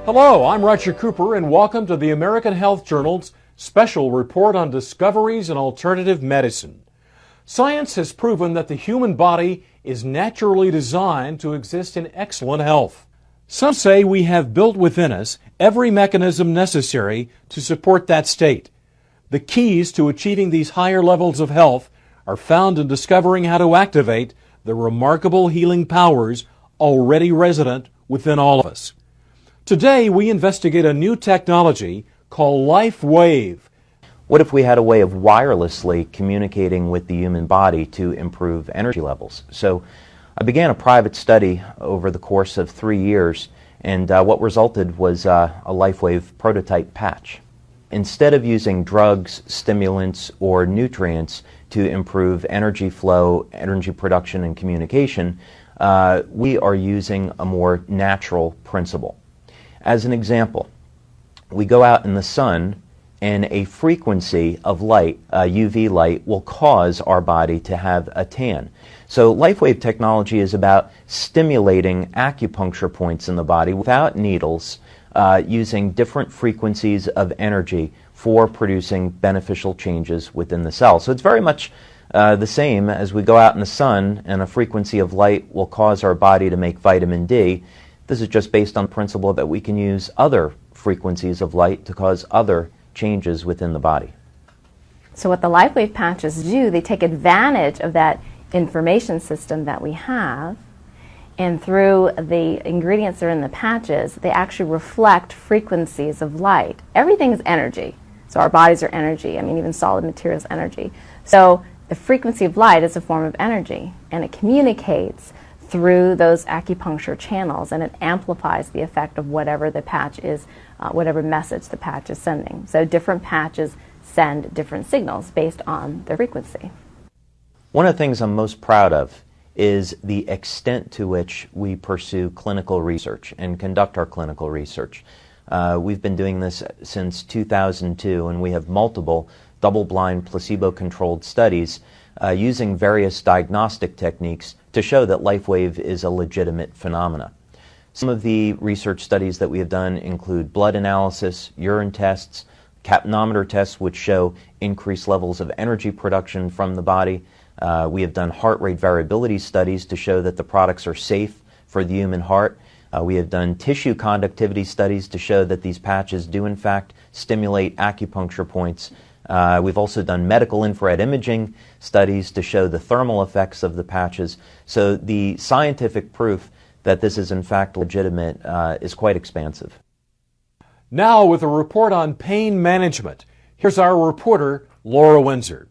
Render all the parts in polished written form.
Hello, I'm Roger Cooper, and welcome to the American Health Journal's special report on discoveries in alternative medicine. Science has proven that the human body is naturally designed to exist in excellent health. Some say we have built within us every mechanism necessary to support that state. The keys to achieving these higher levels of health are found in discovering how to activate the remarkable healing powers already resident within all of us. Today, we investigate a new technology called LifeWave. What if we had a way of wirelessly communicating with the human body to improve energy levels? So I began a private study over the course of 3 years, and what resulted was a LifeWave prototype patch. Instead of using drugs, stimulants, or nutrients to improve energy flow, energy production, and communication, we are using a more natural principle. As an example, we go out in the sun and a frequency of light, UV light, will cause our body to have a tan. So LifeWave technology is about stimulating acupuncture points in the body without needles, using different frequencies of energy for producing beneficial changes within the cell. So it's very much the same as we go out in the sun and a frequency of light will cause our body to make vitamin D. This is just based on the principle that we can use other frequencies of light to cause other changes within the body. So what the LifeWave patches do, they take advantage of that information system that we have, and through the ingredients that are in the patches, they actually reflect frequencies of light. Everything is energy. So our bodies are energy. I mean, even solid materials energy. So the frequency of light is a form of energy, and it communicates through those acupuncture channels, and it amplifies the effect of whatever the patch is, whatever message the patch is sending. So different patches send different signals based on their frequency. One of the things I'm most proud of is the extent to which we pursue clinical research and conduct our clinical research. We've been doing this since 2002, and we have multiple double-blind, placebo-controlled studies using various diagnostic techniques to show that LifeWave is a legitimate phenomena. Some of the research studies that we have done include blood analysis, urine tests, capnometer tests which show increased levels of energy production from the body. We have done heart rate variability studies to show that the products are safe for the human heart. We have done tissue conductivity studies to show that these patches do in fact stimulate acupuncture points. We've also done medical infrared imaging studies to show the thermal effects of the patches. So the scientific proof that this is in fact legitimate is quite expansive. Now with a report on pain management, here's our reporter, Laura Windsor.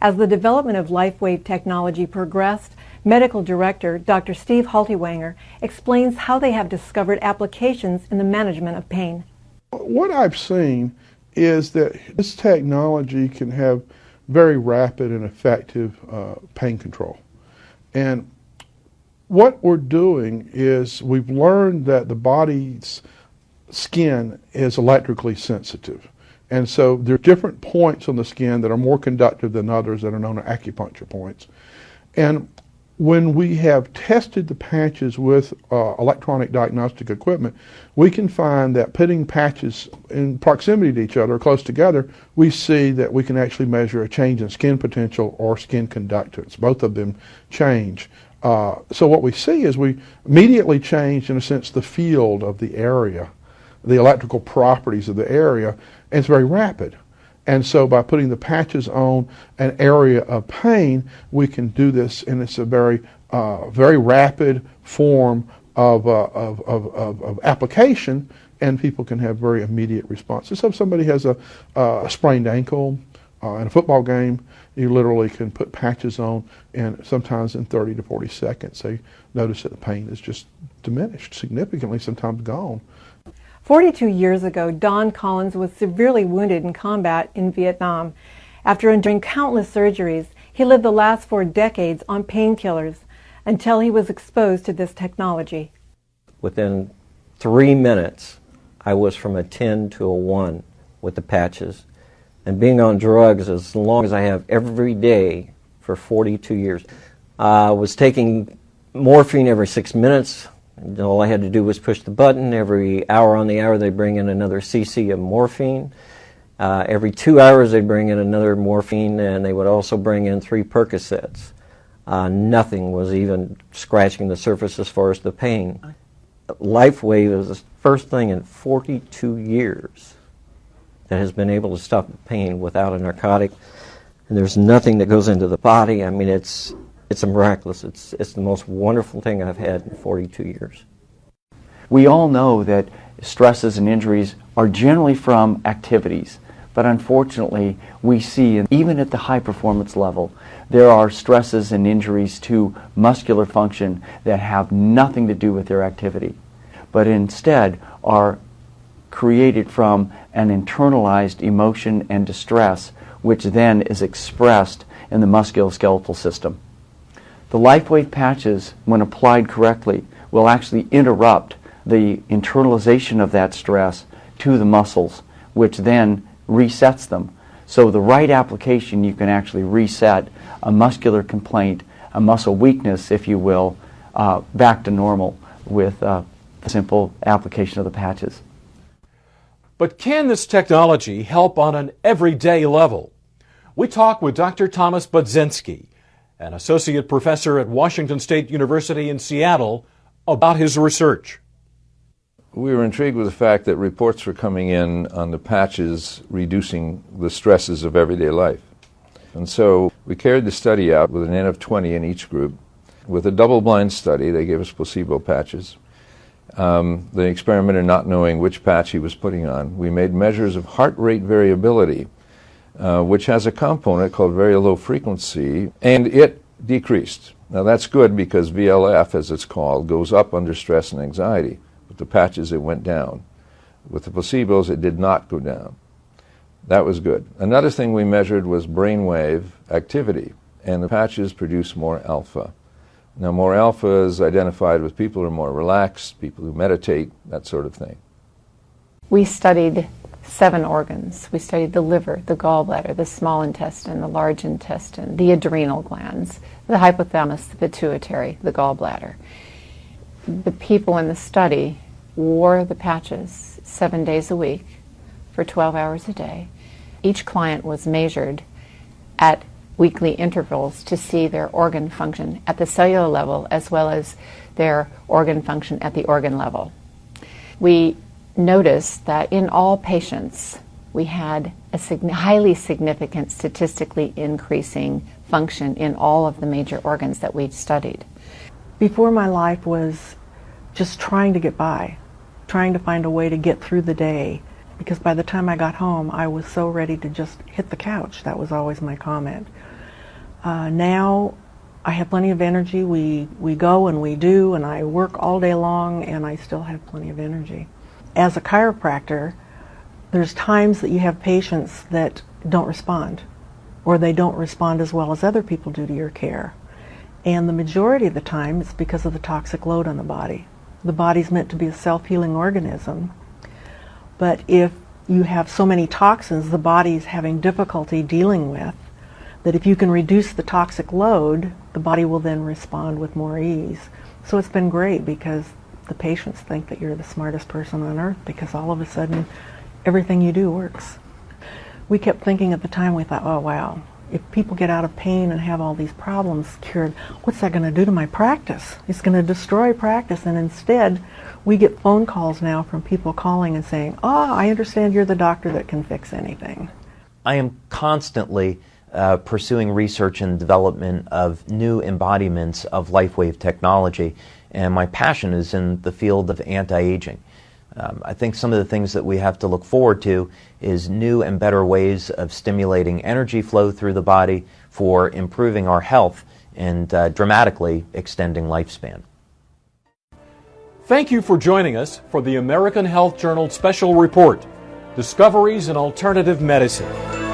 As the development of LifeWave technology progressed, Medical Director Dr. Steve Haltiwanger explains how they have discovered applications in the management of pain. What I've seen is that this technology can have very rapid and effective pain control. And what we're doing is we've learned that the body's skin is electrically sensitive. And so there are different points on the skin that are more conductive than others that are known as acupuncture points. And when we have tested the patches with electronic diagnostic equipment, we can find that putting patches in proximity to each other, close together, we see that we can actually measure a change in skin potential or skin conductance. Both of them change. So what we see is we immediately change, in a sense, the field of the area, the electrical properties of the area, and it's very rapid. And so by putting the patches on an area of pain, we can do this, and it's a very rapid form of application, and people can have very immediate responses. So if somebody has a sprained ankle in a football game, you literally can put patches on, and sometimes in 30 to 40 seconds, they notice that the pain is just diminished significantly, sometimes gone. 42 years ago, Don Collins was severely wounded in combat in Vietnam. After enduring countless surgeries, he lived the last 4 decades on painkillers until he was exposed to this technology. Within 3 minutes, I was from a 10 to a 1 with the patches. And being on drugs as long as I have every day for 42 years, I was taking morphine every 6 minutes, And all I had to do was push the button. Every hour on the hour, they bring in another cc of morphine. Every 2 hours, they'd bring in another morphine, and they would also bring in 3 Percocets. Nothing was even scratching the surface as far as the pain. LifeWave is the first thing in 42 years that has been able to stop the pain without a narcotic. And there's nothing that goes into the body. I mean, it's a miraculous. It's the most wonderful thing I've had in 42 years. We all know that stresses and injuries are generally from activities, but unfortunately we see, even at the high performance level, there are stresses and injuries to muscular function that have nothing to do with their activity, but instead are created from an internalized emotion and distress, which then is expressed in the musculoskeletal system. The LifeWave patches, when applied correctly, will actually interrupt the internalization of that stress to the muscles, which then resets them. So the right application, you can actually reset a muscular complaint, a muscle weakness, if you will, back to normal with a simple application of the patches. But can this technology help on an everyday level? We talk with Dr. Thomas Budzinski, an associate professor at Washington State University in Seattle, about his research. We were intrigued with the fact that reports were coming in on the patches reducing the stresses of everyday life. And so we carried the study out with an N of 20 in each group. With a double-blind study, they gave us placebo patches. The experimenter not knowing which patch he was putting on. We made measures of heart rate variability, which has a component called very low frequency, and it decreased. Now that's good because VLF, as it's called, goes up under stress and anxiety. With the patches, it went down. With the placebos, it did not go down. That was good. Another thing we measured was brainwave activity, and the patches produce more alpha. Now, more alpha is identified with people who are more relaxed, people who meditate, that sort of thing. We studied 7 organs. We studied the liver, the gallbladder, the small intestine, the large intestine, the adrenal glands, the hypothalamus, the pituitary, the gallbladder. The people in the study wore the patches 7 days a week for 12 hours a day. Each client was measured at weekly intervals to see their organ function at the cellular level as well as their organ function at the organ level. We noticed that in all patients we had a highly significant statistically increasing function in all of the major organs that we'd studied. Before, my life was just trying to get by, trying to find a way to get through the day, because by the time I got home I was so ready to just hit the couch. That was always my comment. Now I have plenty of energy. We go and we do, and I work all day long, and I still have plenty of energy. As a chiropractor, there's times that you have patients that don't respond, or they don't respond as well as other people do to your care. And the majority of the time it's because of the toxic load on the body. The body's meant to be a self-healing organism, but if you have so many toxins the body's having difficulty dealing with, that if you can reduce the toxic load, the body will then respond with more ease. So it's been great because the patients think that you're the smartest person on earth because all of a sudden everything you do works. We kept thinking at the time, we thought, oh wow, if people get out of pain and have all these problems cured, what's that going to do to my practice? It's going to destroy practice. And instead, we get phone calls now from people calling and saying, oh, I understand you're the doctor that can fix anything. I am constantly pursuing research and development of new embodiments of LifeWave technology, and my passion is in the field of anti-aging. I think some of the things that we have to look forward to is new and better ways of stimulating energy flow through the body for improving our health and dramatically extending lifespan. Thank you for joining us for the American Health Journal Special Report, Discoveries in Alternative Medicine.